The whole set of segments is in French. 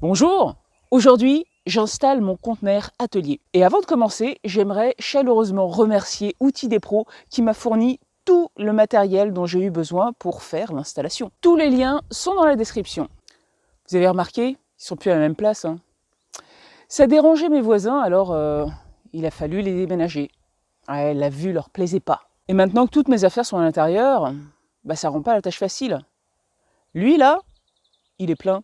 Bonjour! Aujourd'hui, j'installe mon conteneur atelier. Et avant de commencer, j'aimerais chaleureusement remercier Outils des Pros qui m'a fourni tout le matériel dont j'ai eu besoin pour faire l'installation. Tous les liens sont dans la description. Vous avez remarqué, ils sont plus à la même place. Ça dérangeait mes voisins, alors il a fallu les déménager. Ouais, la vue leur plaisait pas. Et maintenant que toutes mes affaires sont à l'intérieur, ça rend pas la tâche facile. Lui là, il est plein.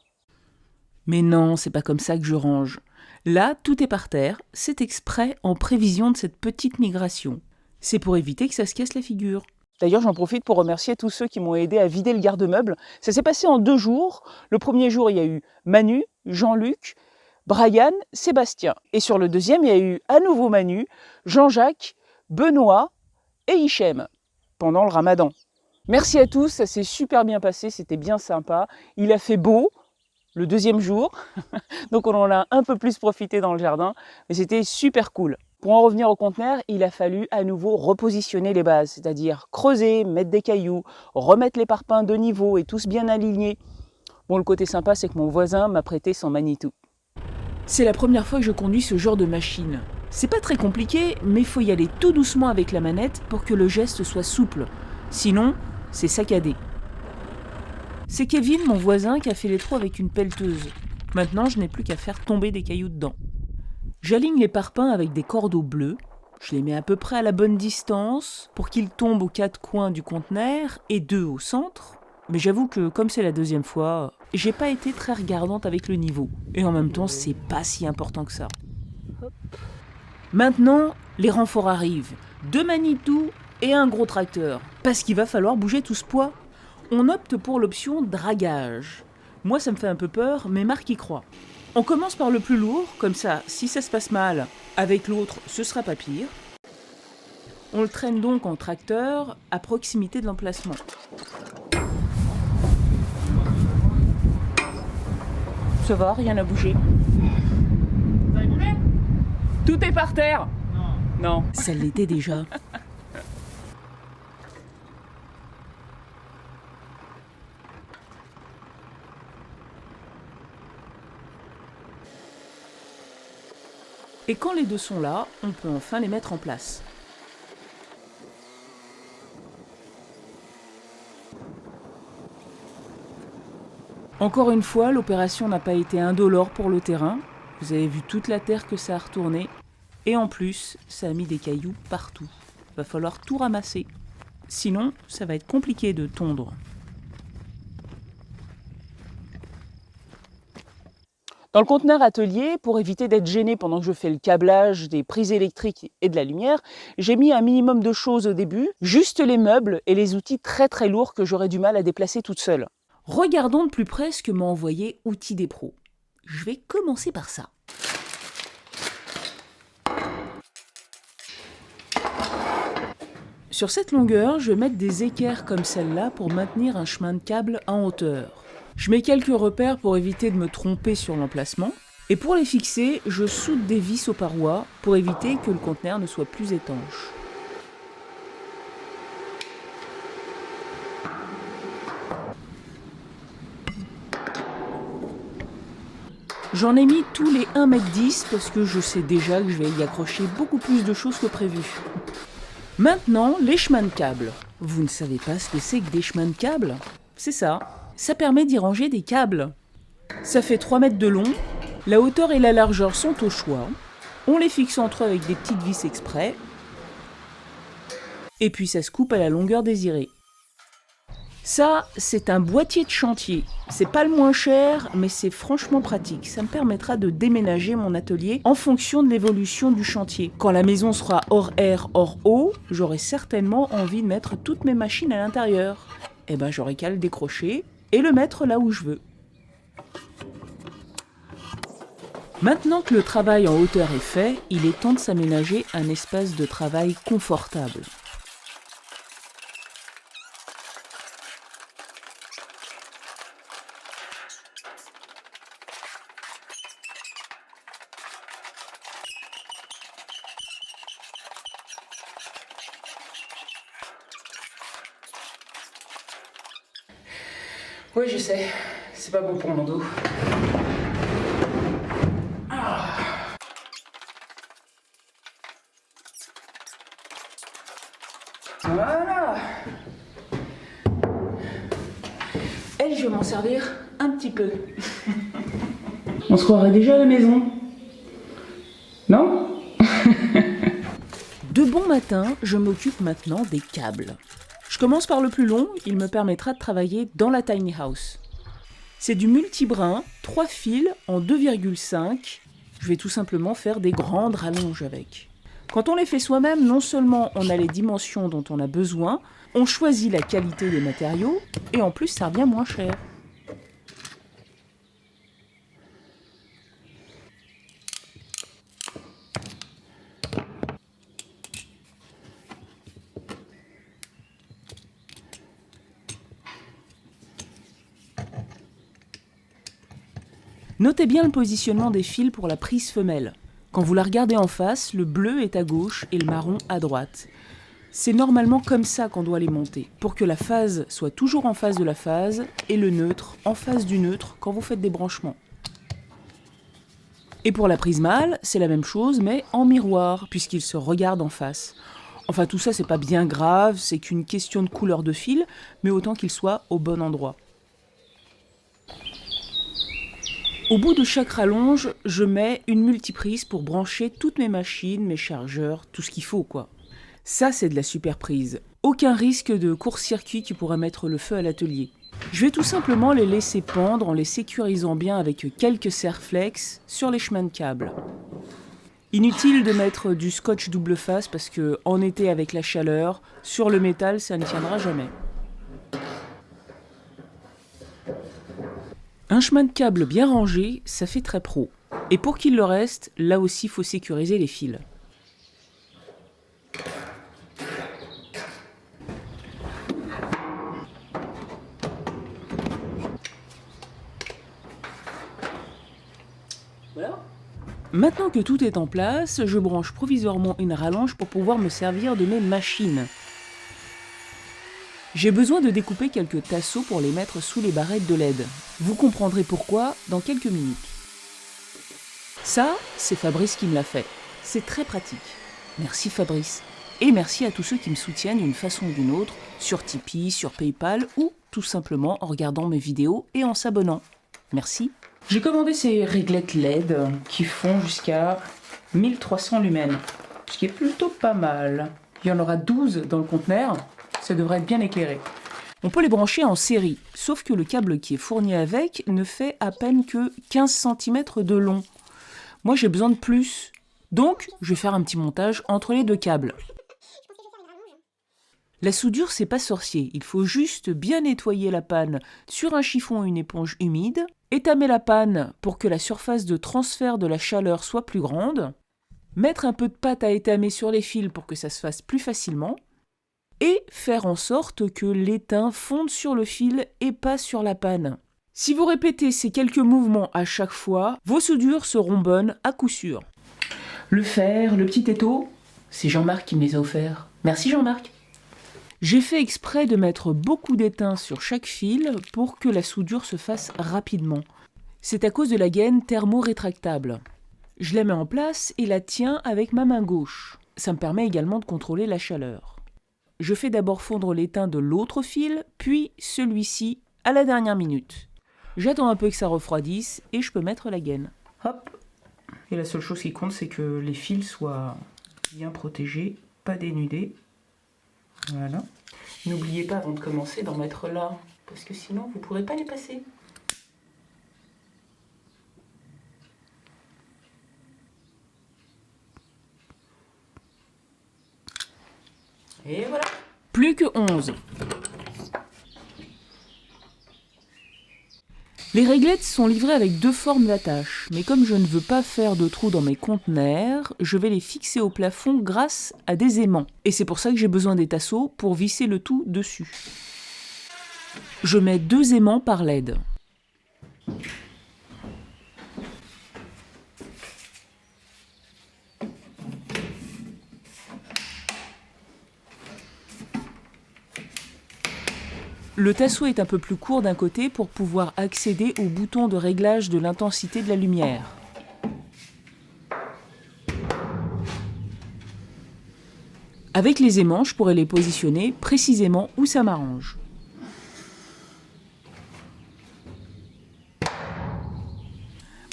Mais non, c'est pas comme ça que je range. Là, tout est par terre, c'est exprès en prévision de cette petite migration. C'est pour éviter que ça se casse la figure. D'ailleurs, j'en profite pour remercier tous ceux qui m'ont aidé à vider le garde-meuble. Ça s'est passé en 2 jours. Le premier jour, il y a eu Manu, Jean-Luc, Brian, Sébastien. Et sur le deuxième, il y a eu à nouveau Manu, Jean-Jacques, Benoît et Hichem, pendant le ramadan. Merci à tous, ça s'est super bien passé, c'était bien sympa. Il a fait beau le deuxième jour, donc on en a un peu plus profité dans le jardin, mais c'était super cool. Pour en revenir au conteneur, il a fallu à nouveau repositionner les bases, c'est-à-dire creuser, mettre des cailloux, remettre les parpaings de niveau et tous bien alignés. Bon, le côté sympa, c'est que mon voisin m'a prêté son Manitou. C'est la première fois que je conduis ce genre de machine. C'est pas très compliqué, mais il faut y aller tout doucement avec la manette pour que le geste soit souple. Sinon, c'est saccadé. C'est Kevin, mon voisin, qui a fait les trous avec une pelleteuse. Maintenant, je n'ai plus qu'à faire tomber des cailloux dedans. J'aligne les parpaings avec des cordeaux bleus. Je les mets à peu près à la bonne distance pour qu'ils tombent aux 4 coins du conteneur et 2 au centre. Mais j'avoue que, comme c'est la deuxième fois, j'ai pas été très regardante avec le niveau. Et en même temps, c'est pas si important que ça. Maintenant, les renforts arrivent. 2 Manitou et un gros tracteur. Parce qu'il va falloir bouger tout ce poids. On opte pour l'option dragage. Moi, ça me fait un peu peur, mais Marc y croit. On commence par le plus lourd, comme ça, si ça se passe mal, avec l'autre, ce sera pas pire. On le traîne donc en tracteur, à proximité de l'emplacement. Ça va, rien n'a bougé. Vous avez bougé? Tout est par terre! Non. Non, ça l'était déjà. Et quand les deux sont là, on peut enfin les mettre en place. Encore une fois, l'opération n'a pas été indolore pour le terrain. Vous avez vu toute la terre que ça a retourné. Et en plus, ça a mis des cailloux partout. Va falloir tout ramasser. Sinon, ça va être compliqué de tondre. Dans le conteneur atelier, pour éviter d'être gêné pendant que je fais le câblage des prises électriques et de la lumière, j'ai mis un minimum de choses au début, juste les meubles et les outils très très lourds que j'aurais du mal à déplacer toute seule. Regardons de plus près ce que m'a envoyé Outils des Pros. Je vais commencer par ça. Sur cette longueur, je vais mettre des équerres comme celle-là pour maintenir un chemin de câble en hauteur. Je mets quelques repères pour éviter de me tromper sur l'emplacement. Et pour les fixer, je soude des vis aux parois pour éviter que le conteneur ne soit plus étanche. J'en ai mis tous les 1,10 m parce que je sais déjà que je vais y accrocher beaucoup plus de choses que prévu. Maintenant, les chemins de câbles. Vous ne savez pas ce que c'est que des chemins de câbles? C'est ça. Ça permet d'y ranger des câbles. Ça fait 3 mètres de long, la hauteur et la largeur sont au choix. On les fixe entre eux avec des petites vis exprès. Et puis ça se coupe à la longueur désirée. Ça, c'est un boîtier de chantier. C'est pas le moins cher, mais c'est franchement pratique. Ça me permettra de déménager mon atelier en fonction de l'évolution du chantier. Quand la maison sera hors air, hors eau, j'aurai certainement envie de mettre toutes mes machines à l'intérieur. Et j'aurai qu'à le décrocher et le mettre là où je veux. Maintenant que le travail en hauteur est fait, il est temps de s'aménager un espace de travail confortable. Oui, je sais, c'est pas bon pour mon dos. je vais m'en servir un petit peu. On se croirait déjà à la maison. Non? De bon matin, je m'occupe maintenant des câbles. Je commence par le plus long, il me permettra de travailler dans la tiny house. C'est du multibrin, 3 fils en 2,5. Je vais tout simplement faire des grandes rallonges avec. Quand on les fait soi-même, non seulement on a les dimensions dont on a besoin, on choisit la qualité des matériaux et en plus ça revient moins cher. Notez bien le positionnement des fils pour la prise femelle. Quand vous la regardez en face, le bleu est à gauche et le marron à droite. C'est normalement comme ça qu'on doit les monter, pour que la phase soit toujours en face de la phase et le neutre en face du neutre quand vous faites des branchements. Et pour la prise mâle, c'est la même chose mais en miroir, puisqu'ils se regardent en face. Enfin tout ça c'est pas bien grave, c'est qu'une question de couleur de fil, mais autant qu'il soit au bon endroit. Au bout de chaque rallonge, je mets une multiprise pour brancher toutes mes machines, mes chargeurs, tout ce qu'il faut quoi. Ça c'est de la super prise. Aucun risque de court-circuit qui pourrait mettre le feu à l'atelier. Je vais tout simplement les laisser pendre en les sécurisant bien avec quelques serre-flex sur les chemins de câbles. Inutile de mettre du scotch double face parce que en été avec la chaleur, sur le métal ça ne tiendra jamais. Un chemin de câble bien rangé, ça fait très pro. Et pour qu'il le reste, là aussi il faut sécuriser les fils. Voilà. Maintenant que tout est en place, je branche provisoirement une rallonge pour pouvoir me servir de mes machines. J'ai besoin de découper quelques tasseaux pour les mettre sous les barrettes de LED. Vous comprendrez pourquoi dans quelques minutes. Ça, c'est Fabrice qui me l'a fait. C'est très pratique. Merci Fabrice. Et merci à tous ceux qui me soutiennent d'une façon ou d'une autre, sur Tipeee, sur PayPal ou tout simplement en regardant mes vidéos et en s'abonnant. Merci. J'ai commandé ces réglettes LED qui font jusqu'à 1300 lumens, ce qui est plutôt pas mal. Il y en aura 12 dans le conteneur. Ça devrait être bien éclairé. On peut les brancher en série, sauf que le câble qui est fourni avec ne fait à peine que 15 cm de long. Moi j'ai besoin de plus, donc je vais faire un petit montage entre les deux câbles. La soudure c'est pas sorcier, il faut juste bien nettoyer la panne sur un chiffon ou une éponge humide, étamer la panne pour que la surface de transfert de la chaleur soit plus grande, mettre un peu de pâte à étamer sur les fils pour que ça se fasse plus facilement, et faire en sorte que l'étain fonde sur le fil et pas sur la panne. Si vous répétez ces quelques mouvements à chaque fois, vos soudures seront bonnes à coup sûr. Le fer, le petit étau, c'est Jean-Marc qui me les a offerts. Merci Jean-Marc. J'ai fait exprès de mettre beaucoup d'étain sur chaque fil pour que la soudure se fasse rapidement. C'est à cause de la gaine thermo-rétractable. Je la mets en place et la tiens avec ma main gauche. Ça me permet également de contrôler la chaleur. Je fais d'abord fondre l'étain de l'autre fil, puis celui-ci à la dernière minute. J'attends un peu que ça refroidisse et je peux mettre la gaine. Hop. Et la seule chose qui compte, c'est que les fils soient bien protégés, pas dénudés. Voilà. N'oubliez pas avant de commencer d'en mettre là, parce que sinon vous ne pourrez pas les passer. Et voilà. Plus que 11. Les réglettes sont livrées avec 2 formes d'attache, mais comme je ne veux pas faire de trous dans mes conteneurs, je vais les fixer au plafond grâce à des aimants. Et c'est pour ça que j'ai besoin des tasseaux pour visser le tout dessus. Je mets 2 aimants par LED. Le tasseau est un peu plus court d'un côté pour pouvoir accéder au bouton de réglage de l'intensité de la lumière. Avec les aimants, je pourrais les positionner précisément où ça m'arrange.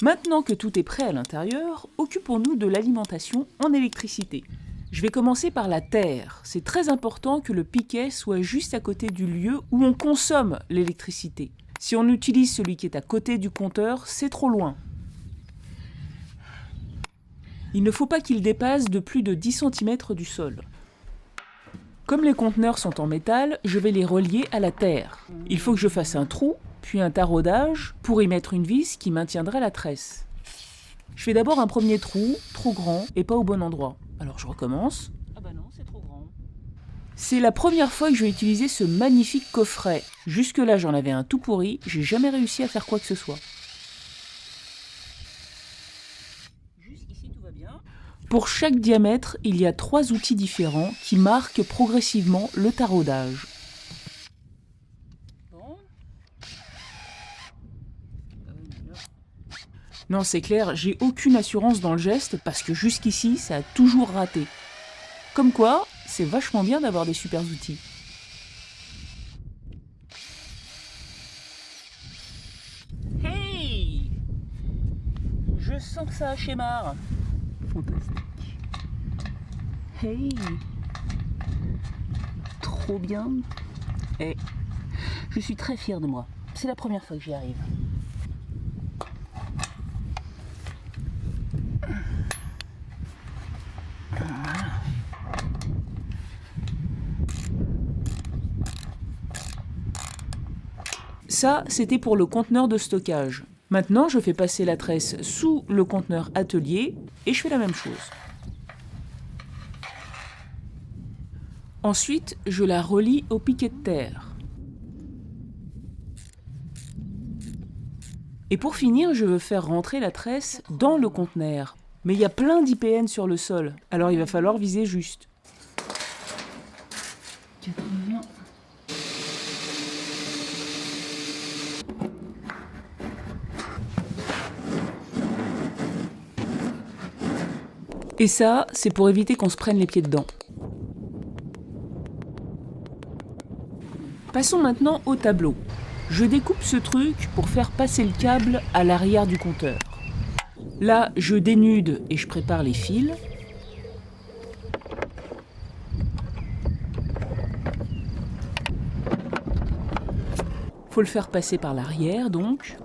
Maintenant que tout est prêt à l'intérieur, occupons-nous de l'alimentation en électricité. Je vais commencer par la terre. C'est très important que le piquet soit juste à côté du lieu où on consomme l'électricité. Si on utilise celui qui est à côté du compteur, c'est trop loin. Il ne faut pas qu'il dépasse de plus de 10 cm du sol. Comme les conteneurs sont en métal, je vais les relier à la terre. Il faut que je fasse un trou, puis un taraudage pour y mettre une vis qui maintiendra la tresse. Je fais d'abord un premier trou, trop grand et pas au bon endroit. Alors je recommence. Ah bah non, c'est trop grand. C'est la première fois que je vais utiliser ce magnifique coffret. Jusque-là, j'en avais un tout pourri, j'ai jamais réussi à faire quoi que ce soit. Jusqu'ici, tout va bien. Pour chaque diamètre, il y a 3 outils différents qui marquent progressivement le taraudage. Non, c'est clair, j'ai aucune assurance dans le geste parce que jusqu'ici, ça a toujours raté. Comme quoi, c'est vachement bien d'avoir des super outils. Hey! Je sens que ça a schémarre. Fantastique. Hey! Trop bien. Et je suis très fière de moi. C'est la première fois que j'y arrive. Ça, c'était pour le conteneur de stockage. Maintenant, je fais passer la tresse sous le conteneur atelier et je fais la même chose. Ensuite, je la relie au piquet de terre. Et pour finir, je veux faire rentrer la tresse dans le conteneur. Mais il y a plein d'IPN sur le sol, alors il va falloir viser juste. 80. Et ça, c'est pour éviter qu'on se prenne les pieds dedans. Passons maintenant au tableau. Je découpe ce truc pour faire passer le câble à l'arrière du compteur. Là, je dénude et je prépare les fils. Faut le faire passer par l'arrière, donc.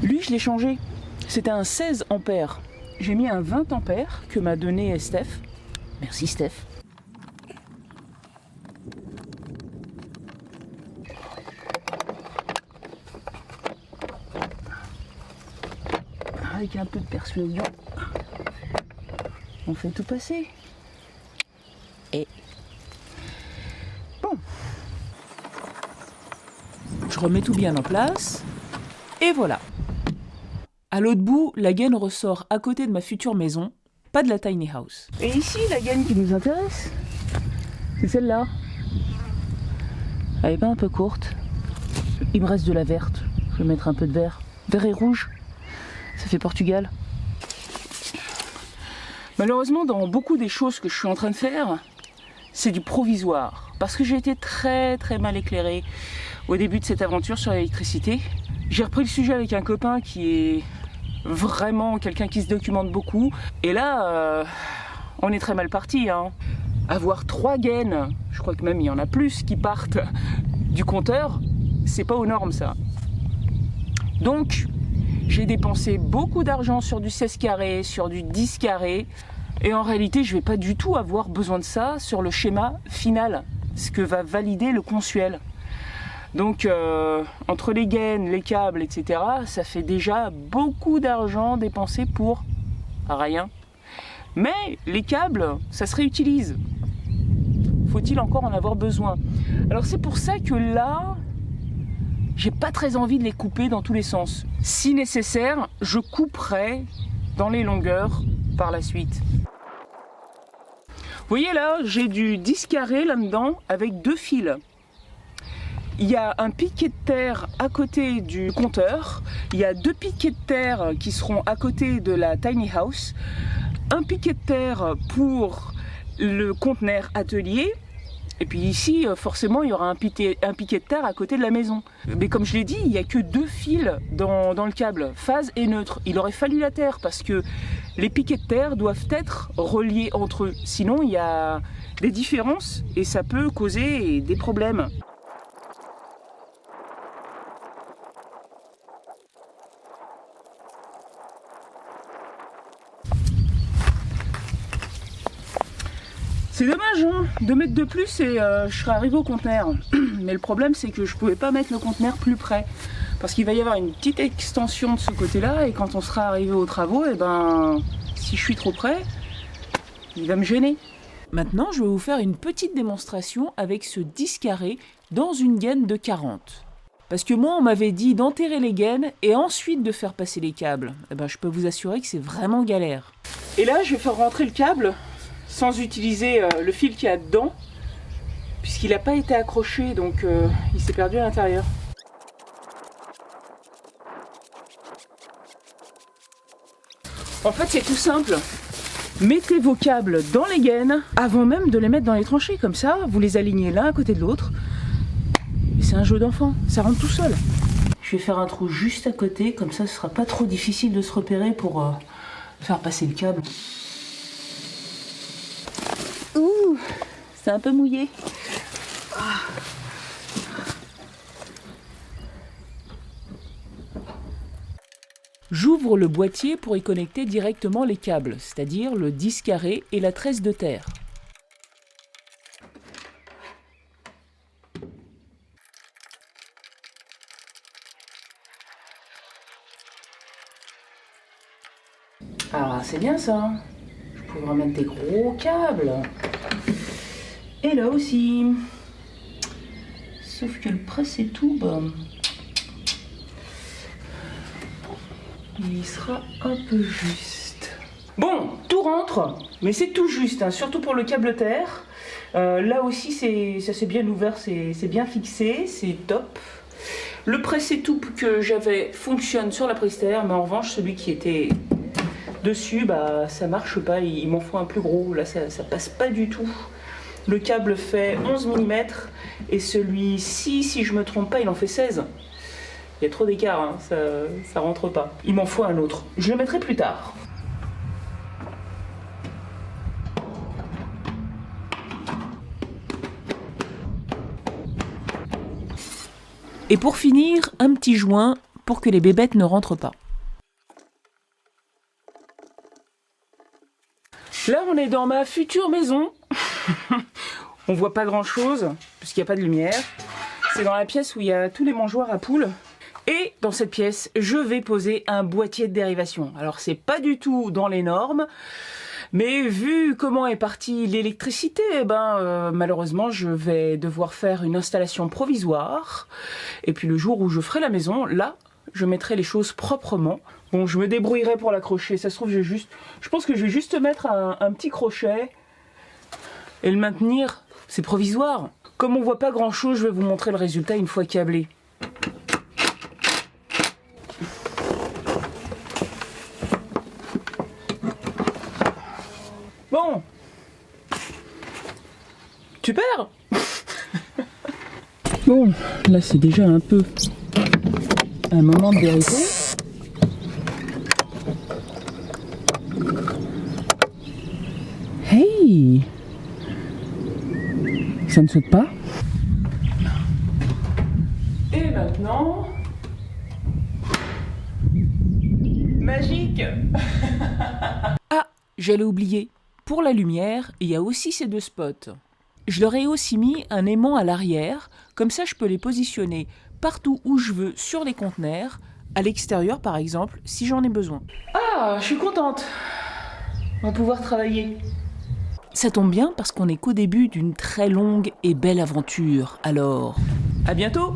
Lui, je l'ai changé. C'était un 16 ampères. J'ai mis un 20 ampères que m'a donné Steph. Merci Steph. Avec un peu de persuasion, on fait tout passer. Et bon, je remets tout bien en place. Et voilà. À l'autre bout, la gaine ressort à côté de ma future maison, pas de la tiny house. Et ici, la gaine qui nous intéresse, c'est celle-là. Elle est pas un peu courte. Il me reste de la verte. Je vais mettre un peu de vert. Vert et rouge. Ça fait Portugal. Malheureusement, dans beaucoup des choses que je suis en train de faire, c'est du provisoire. Parce que j'ai été très mal éclairée au début de cette aventure sur l'électricité. J'ai repris le sujet avec un copain qui est vraiment quelqu'un qui se documente beaucoup. Et là, on est très mal parti. Hein. Avoir 3 gaines, je crois que même il y en a plus qui partent du compteur, c'est pas aux normes ça. Donc, j'ai dépensé beaucoup d'argent sur du 16 carrés, sur du 10 carrés. Et en réalité, je vais pas du tout avoir besoin de ça sur le schéma final, ce que va valider le consuel. Donc, entre les gaines, les câbles, etc., ça fait déjà beaucoup d'argent dépensé pour rien. Mais les câbles, ça se réutilise. Faut-il encore en avoir besoin? Alors c'est pour ça que là, j'ai pas très envie de les couper dans tous les sens. Si nécessaire, je couperai dans les longueurs par la suite. Vous voyez là, j'ai du 10 carrés là-dedans avec 2 fils. Il y a un piquet de terre à côté du compteur, il y a 2 piquets de terre qui seront à côté de la tiny house, un piquet de terre pour le conteneur atelier Et puis ici, forcément, il y aura un piquet de terre à côté de la maison. Mais comme je l'ai dit, il n'y a que 2 fils dans le câble, phase et neutre. Il aurait fallu la terre parce que les piquets de terre doivent être reliés entre eux. Sinon, il y a des différences et ça peut causer des problèmes. C'est dommage, hein, 2 mètres de plus et je serais arrivé au conteneur. Mais le problème, c'est que je ne pouvais pas mettre le conteneur plus près. Parce qu'il va y avoir une petite extension de ce côté-là et quand on sera arrivé aux travaux, et ben, si je suis trop près, il va me gêner. Maintenant, je vais vous faire une petite démonstration avec ce 10 carré dans une gaine de 40. Parce que moi, on m'avait dit d'enterrer les gaines et ensuite de faire passer les câbles. Et ben, je peux vous assurer que c'est vraiment galère. Et là, je vais faire rentrer le câble sans utiliser le fil qu'il y a dedans, puisqu'il n'a pas été accroché, donc il s'est perdu à l'intérieur. En fait, c'est tout simple. Mettez vos câbles dans les gaines avant même de les mettre dans les tranchées. Comme ça, vous les alignez l'un à côté de l'autre. C'est un jeu d'enfant, ça rentre tout seul. Je vais faire un trou juste à côté, comme ça, ce sera pas trop difficile de se repérer pour faire passer le câble. Ouh, c'est un peu mouillé. Ah. J'ouvre le boîtier pour y connecter directement les câbles, c'est-à-dire le 10 carré et la tresse de terre. Ah, c'est bien ça. Je pourrais mettre des gros câbles. Et là aussi. Sauf que le presse-et-tout, il sera un peu juste. Bon, tout rentre, mais c'est tout juste, hein, surtout pour le câble terre. Là aussi, ça s'est bien ouvert, c'est bien fixé, c'est top. Le presse-et-tout que j'avais fonctionne sur la prise terre, mais en revanche, celui qui était dessus, ça marche pas, il m'en faut un plus gros. Là, ça passe pas du tout. Le câble fait 11 mm et celui-ci, si je me trompe pas, il en fait 16. Il y a trop d'écart, hein, ça rentre pas. Il m'en faut un autre. Je le mettrai plus tard. Et pour finir, un petit joint pour que les bébêtes ne rentrent pas. Là, on est dans ma future maison. On voit pas grand chose, puisqu'il n'y a pas de lumière. C'est dans la pièce où il y a tous les mangeoires à poules. Et dans cette pièce, je vais poser un boîtier de dérivation. Alors, c'est pas du tout dans les normes, mais vu comment est partie l'électricité, malheureusement, je vais devoir faire une installation provisoire. Et puis le jour où je ferai la maison, là, je mettrai les choses proprement. Bon, je me débrouillerai pour l'accrocher. Ça se trouve, je pense que je vais juste mettre un petit crochet et le maintenir. C'est provisoire. Comme on voit pas grand chose, je vais vous montrer le résultat une fois câblé. Bon. Super. Bon, là c'est déjà un peu un moment de vérité. Hey! Ça ne saute pas. Et maintenant... Magique. Ah, j'allais oublier. Pour la lumière, il y a aussi ces 2 spots. Je leur ai aussi mis un aimant à l'arrière, comme ça je peux les positionner partout où je veux sur les conteneurs, à l'extérieur par exemple, si j'en ai besoin. Ah, je suis contente. On va pouvoir travailler. Ça tombe bien parce qu'on n'est qu'au début d'une très longue et belle aventure, alors à bientôt!